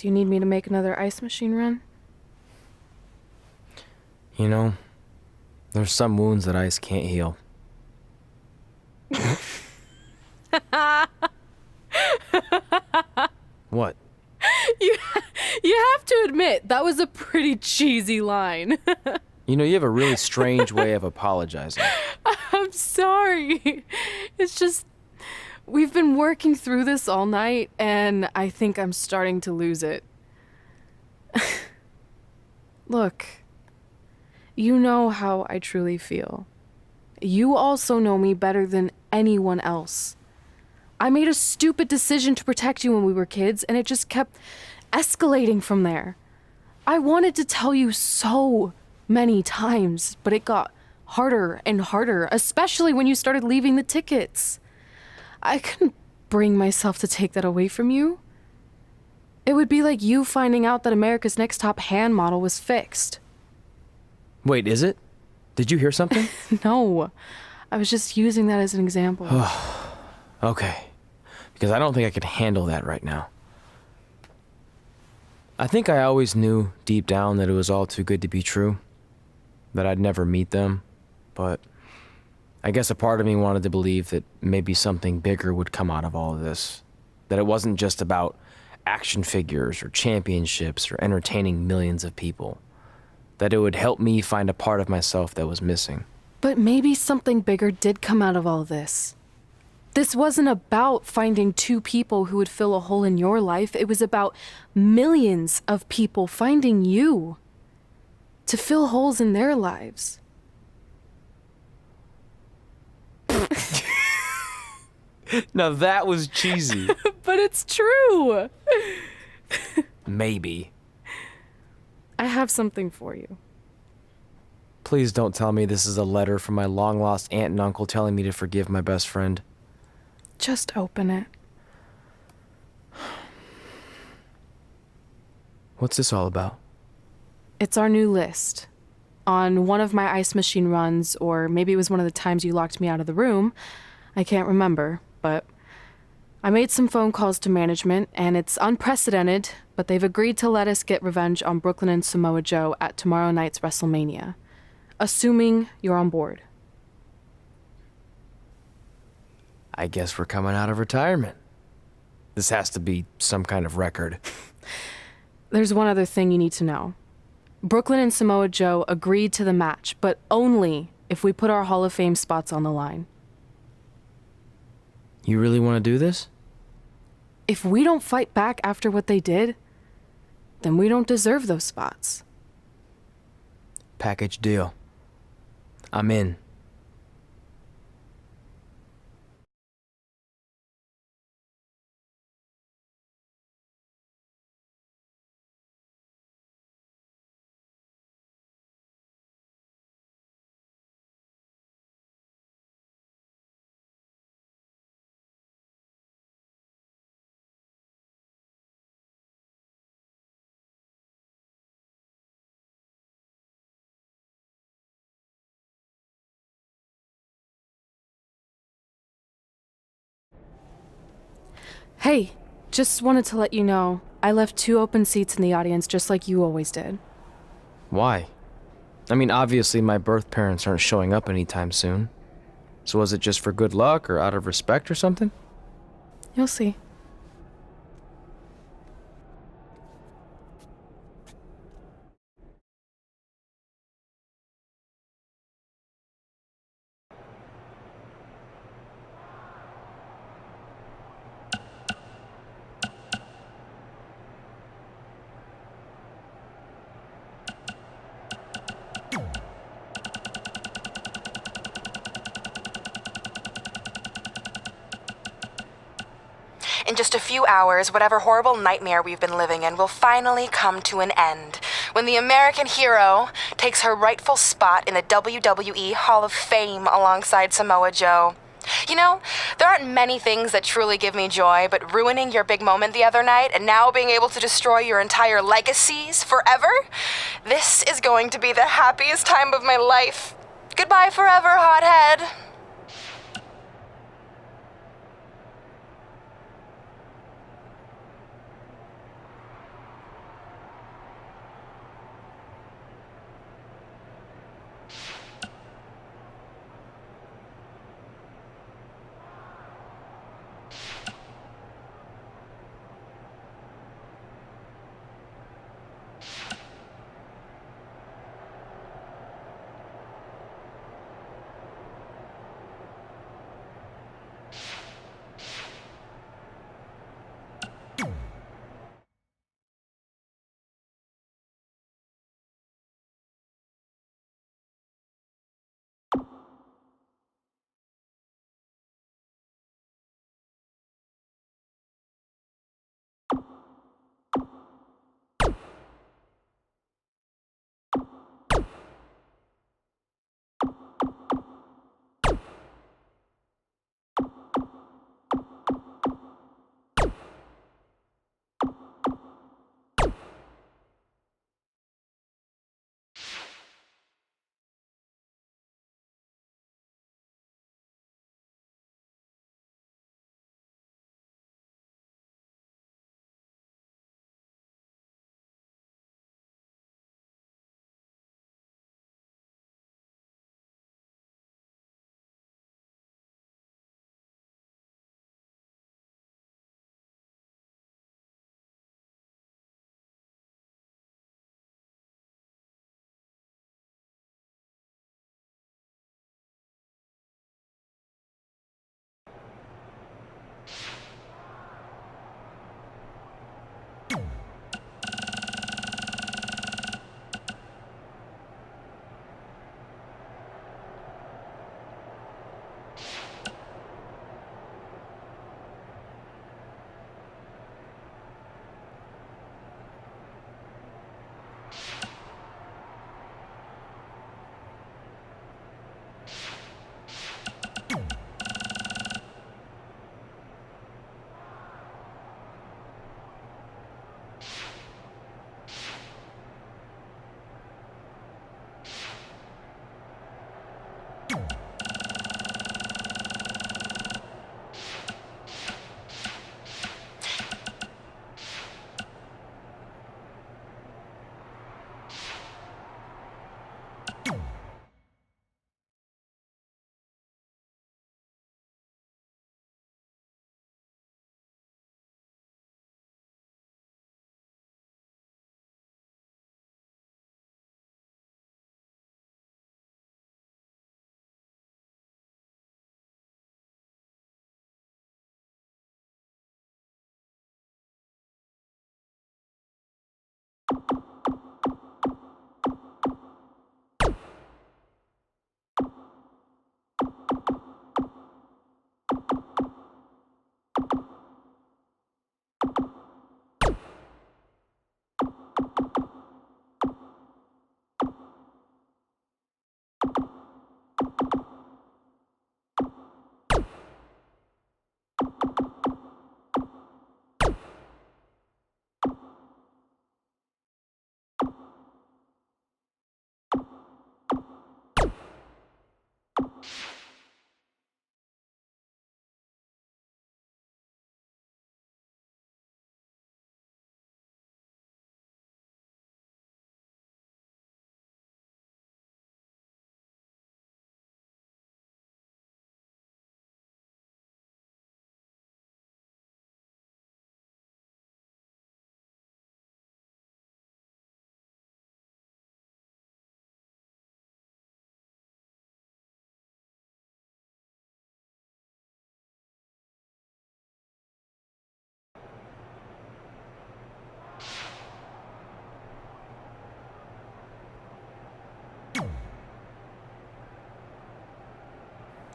Do you need me to make another ice machine run? You know, there's some wounds that ice can't heal. What? You, you have to admit, that was a pretty cheesy line. You know, you have a really strange way of apologizing. I'm sorry. It's just, we've been working through this all night, and I think I'm starting to lose it. Look, you know how I truly feel. You also know me better than anyone else. I made a stupid decision to protect you when we were kids, and it just kept escalating from there. I wanted to tell you so many times, but it got harder and harder, especially when you started leaving the tickets. I couldn't bring myself to take that away from you. It would be like you finding out that America's Next Top hand model was fixed. Wait, is it? Did you hear something? No, I was just using that as an example. Okay, because I don't think I could handle that right now. I think I always knew deep down that it was all too good to be true, that I'd never meet them, but I guess a part of me wanted to believe that maybe something bigger would come out of all of this, that it wasn't just about action figures or championships or entertaining millions of people, that it would help me find a part of myself that was missing. But maybe something bigger did come out of all this. This wasn't about finding two people who would fill a hole in your life. It was about millions of people finding you to fill holes in their lives. Now that was cheesy. But it's true. Maybe. I have something for you. Please don't tell me this is a letter from my long-lost aunt and uncle telling me to forgive my best friend. Just open it. What's this all about? It's our new list. On one of my ice machine runs, or maybe it was one of the times you locked me out of the room, I can't remember, but I made some phone calls to management, and it's unprecedented, but they've agreed to let us get revenge on Brooklyn and Samoa Joe at tomorrow night's WrestleMania, assuming you're on board. I guess we're coming out of retirement. This has to be some kind of record. There's one other thing you need to know. Brooklyn and Samoa Joe agreed to the match, but only if we put our Hall of Fame spots on the line. You really want to do this? If we don't fight back after what they did, then we don't deserve those spots. Package deal. I'm in. Hey, just wanted to let you know, I left 2 open seats in the audience just like you always did. Why? I mean, obviously my birth parents aren't showing up anytime soon. So was it just for good luck or out of respect or something? You'll see. In just a few hours, whatever horrible nightmare we've been living in will finally come to an end when the American hero takes her rightful spot in the WWE Hall of Fame alongside Samoa Joe. You know, there aren't many things that truly give me joy, but ruining your big moment the other night and now being able to destroy your entire legacies forever? This is going to be the happiest time of my life. Goodbye forever, hothead.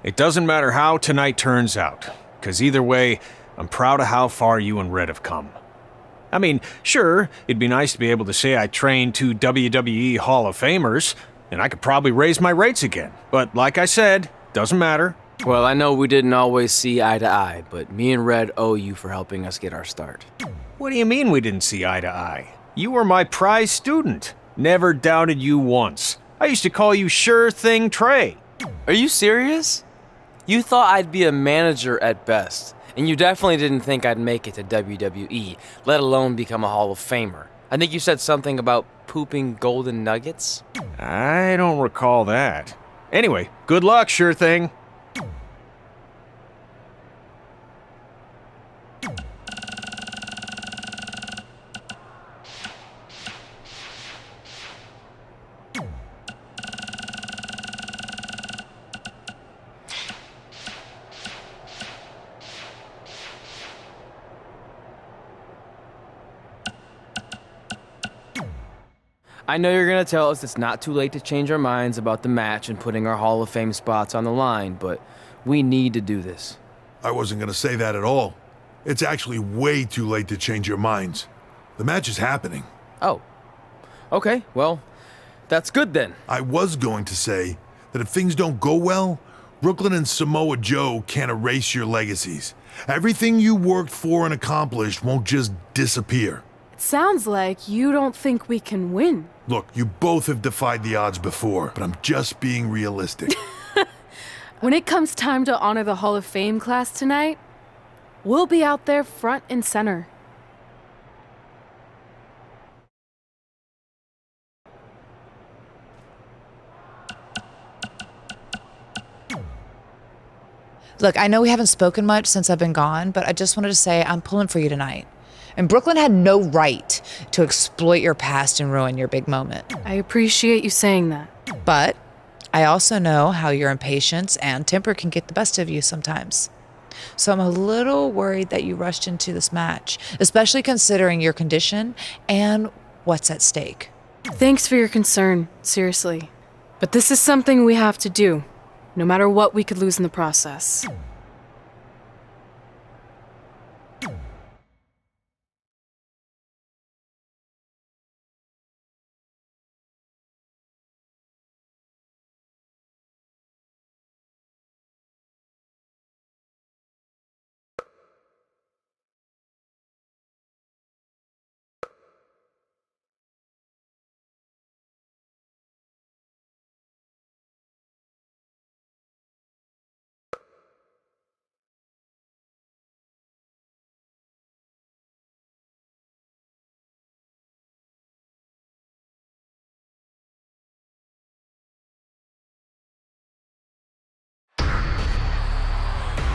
It doesn't matter how tonight turns out, because either way, I'm proud of how far you and Red have come. I mean, sure, it'd be nice to be able to say I trained two WWE Hall of Famers, and I could probably raise my rates again. But like I said, doesn't matter. Well, I know we didn't always see eye to eye, but me and Red owe you for helping us get our start. What do you mean we didn't see eye to eye? You were my prize student. Never doubted you once. I used to call you Sure Thing Trey. Are you serious? You thought I'd be a manager at best, and you definitely didn't think I'd make it to WWE, let alone become a Hall of Famer. I think you said something about pooping golden nuggets? I don't recall that. Anyway, good luck, Sure Thing. I know you're gonna tell us it's not too late to change our minds about the match and putting our Hall of Fame spots on the line, but we need to do this. I wasn't going to say that at all. It's actually way too late to change your minds. The match is happening. Oh. Okay, well, that's good then. I was going to say that if things don't go well, Brooklyn and Samoa Joe can't erase your legacies. Everything you worked for and accomplished won't just disappear. Sounds like you don't think we can win. Look, you both have defied the odds before, but I'm just being realistic. When it comes time to honor the Hall of Fame class tonight, we'll be out there front and center. Look, I know we haven't spoken much since I've been gone, but I just wanted to say I'm pulling for you tonight. And Brooklyn had no right to exploit your past and ruin your big moment. I appreciate you saying that. But I also know how your impatience and temper can get the best of you sometimes. So I'm a little worried that you rushed into this match, especially considering your condition and what's at stake. Thanks for your concern, seriously. But this is something we have to do, no matter what we could lose in the process.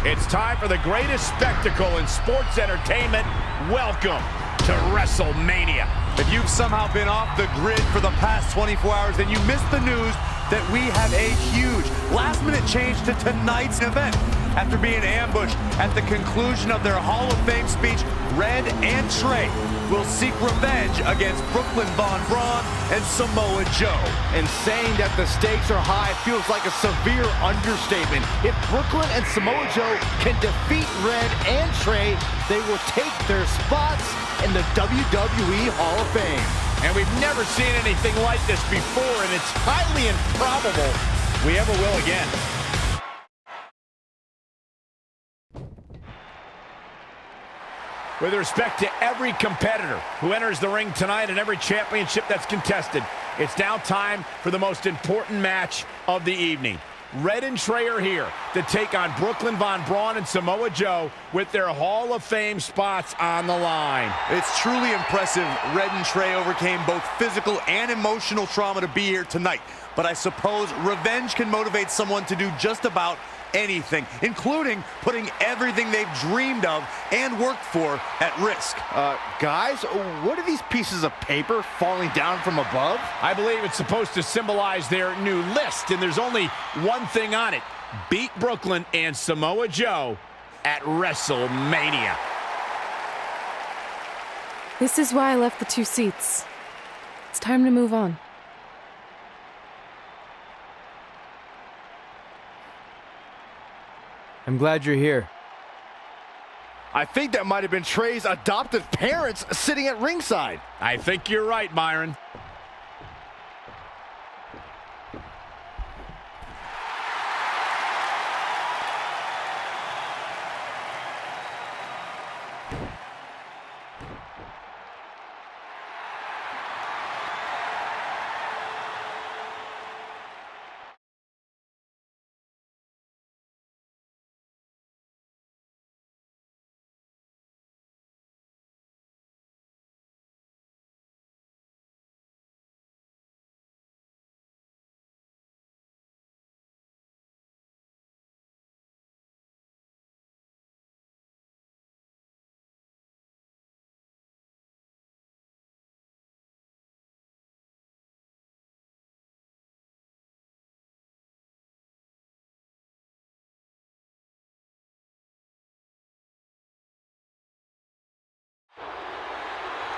It's time for the greatest spectacle in sports entertainment. Welcome to WrestleMania. If you've somehow been off the grid for the past 24 hours, then you missed the news that we have a huge last-minute change to tonight's event. After being ambushed at the conclusion of their Hall of Fame speech, Red and Trey will seek revenge against Brooklyn Von Braun and Samoa Joe. And saying that the stakes are high feels like a severe understatement. If Brooklyn and Samoa Joe can defeat Red and Trey, they will take their spots in the WWE Hall of Fame. And we've never seen anything like this before, and it's highly improbable we ever will again. With respect to every competitor who enters the ring tonight and every championship that's contested, it's now time for the most important match of the evening. Red and Trey are here to take on Brooklyn Von Braun and Samoa Joe with their Hall of Fame spots on the line. It's truly impressive Red and Trey overcame both physical and emotional trauma to be here tonight. But I suppose revenge can motivate someone to do just about anything, including putting everything they've dreamed of and worked for at risk. Guys, what are these pieces of paper falling down from above? I believe it's supposed to symbolize their new list, and there's only one thing on it. Beat Brooklyn and Samoa Joe at WrestleMania. This is why I left the 2 seats. It's time to move on. I'm glad you're here. I think that might have been Trey's adoptive parents sitting at ringside. I think you're right, Myron.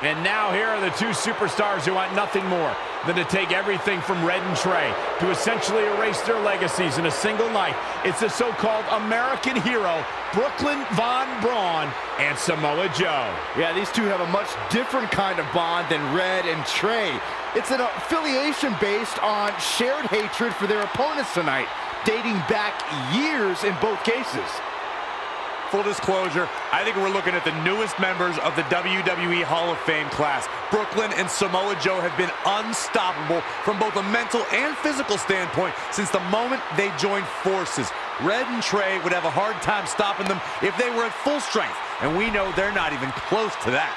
And now here are the 2 superstars who want nothing more than to take everything from Red and Trey to essentially erase their legacies in a single night. It's the so-called American hero, Brooklyn Von Braun and Samoa Joe. Yeah, these two have a much different kind of bond than Red and Trey. It's an affiliation based on shared hatred for their opponents tonight, dating back years in both cases. Full disclosure, I think we're looking at the newest members of the WWE Hall of Fame class. Brooklyn and Samoa Joe have been unstoppable from both a mental and physical standpoint since the moment they joined forces. Red and Trey would have a hard time stopping them if they were at full strength, and we know they're not even close to that.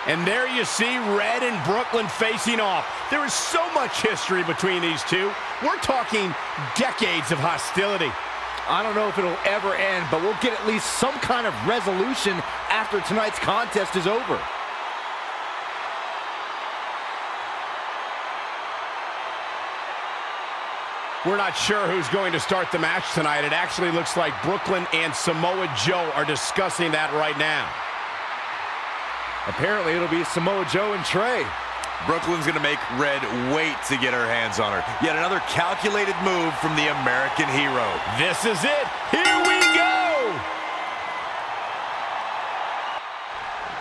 And there you see Red and Brooklyn facing off. There is so much history between these two. We're talking decades of hostility. I don't know if it'll ever end, but we'll get at least some kind of resolution after tonight's contest is over. We're not sure who's going to start the match tonight. It actually looks like Brooklyn and Samoa Joe are discussing that right now. Apparently, it'll be Samoa Joe and Trey. Brooklyn's going to make Red wait to get her hands on her. Yet another calculated move from the American hero. This is it. Here we go.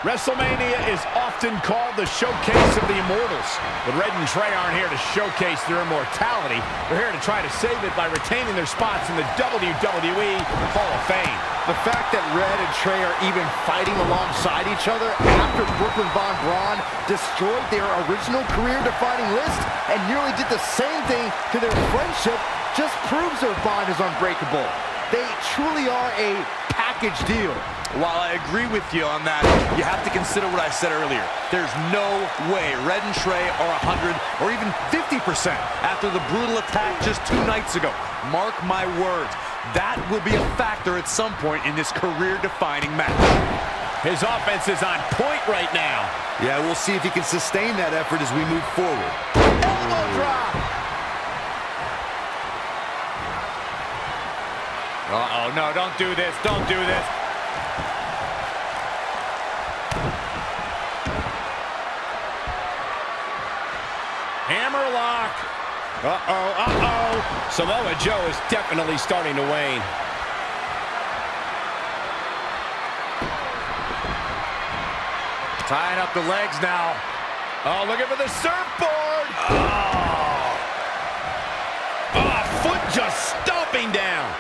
WrestleMania is often called the showcase of the immortals. But Red and Trey aren't here to showcase their immortality. They're here to try to save it by retaining their spots in the WWE Hall of Fame. The fact that Red and Trey are even fighting alongside each other after Brooklyn Von Braun destroyed their original career-defining list and nearly did the same thing to their friendship just proves their bond is unbreakable. They truly are a package package deal. While I agree with you on that, you have to consider what I said earlier. There's no way Red and Trey are 100 or even 50% after the brutal attack just 2 nights ago. Mark my words, that will be a factor at some point in this career-defining match. His offense is on point right now. Yeah, we'll see if he can sustain that effort as we move forward. Elbow drop! Uh-oh, no, don't do this, don't do this. Hammerlock. Uh-oh, uh-oh. Samoa Joe is definitely starting to wane. Tying up the legs now. Oh, looking for the surfboard. Oh, foot just stomping down.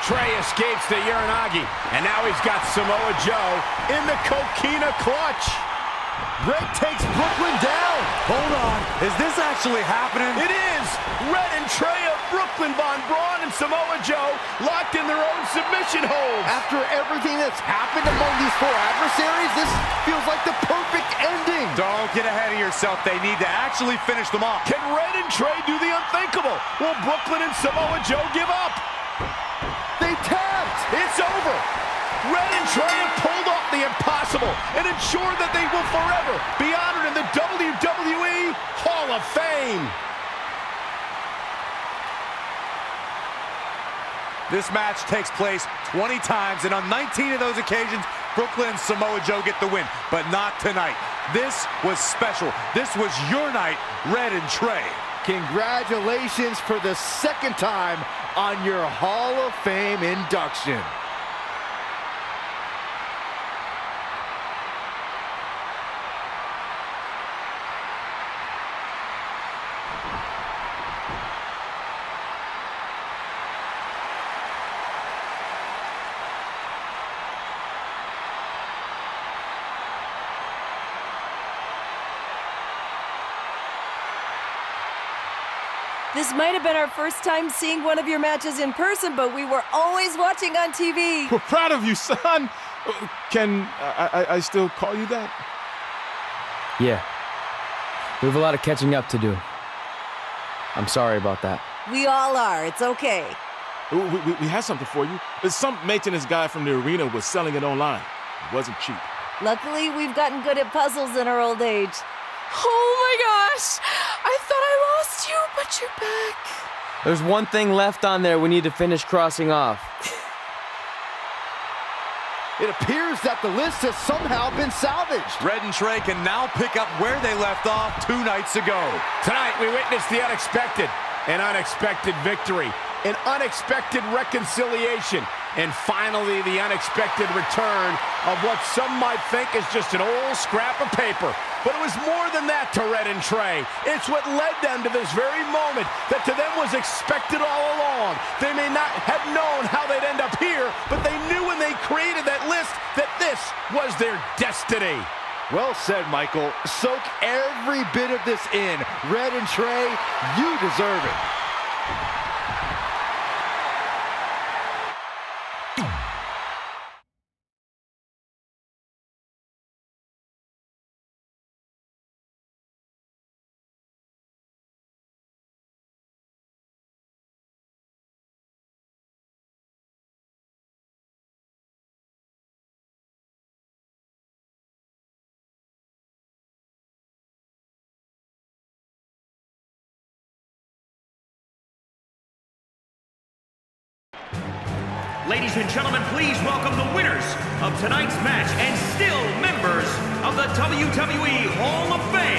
Trey escapes the Uranagi, and now he's got Samoa Joe in the coquina clutch. Red takes Brooklyn down. Hold on, is this actually happening? It is! Red and Trey of Brooklyn, Von Braun and Samoa Joe locked in their own submission holds. After everything that's happened among these 4 adversaries, this feels like the perfect ending. Don't get ahead of yourself. They need to actually finish them off. Can Red and Trey do the unthinkable? Will Brooklyn and Samoa Joe give up? They tapped. It's over. Red and Trey have pulled off the impossible and ensured that they will forever be honored in the WWE Hall of Fame. This match takes place 20 times, and on 19 of those occasions, Brooklyn and Samoa Joe get the win, but not tonight. This was special. This was your night, Red and Trey. Congratulations for the 2nd time on your Hall of Fame induction. This might have been our first time seeing one of your matches in person, but we were always watching on TV. We're proud of you, son. Can I still call you that? Yeah. We have a lot of catching up to do. I'm sorry about that. We all are. It's okay. We had something for you. Some maintenance guy from the arena was selling it online. It wasn't cheap. Luckily, we've gotten good at puzzles in our old age. Oh my gosh! I thought I lost you, but you're back. There's one thing left on there we need to finish crossing off. It appears that the list has somehow been salvaged. Red and Trey can now pick up where they left off 2 nights ago. Tonight, we witnessed the unexpected, an unexpected victory, an unexpected reconciliation, and finally the unexpected return of what some might think is just an old scrap of paper. But it was more than that to Red and Trey. It's what led them to this very moment that to them was expected all along. They may not have known how they'd end up here, but they knew when they created that list that this was their destiny. Well said, Michael. Soak every bit of this in. Red and Trey, you deserve it. Ladies and gentlemen, please welcome the winners of tonight's match and still members of the WWE Hall of Fame.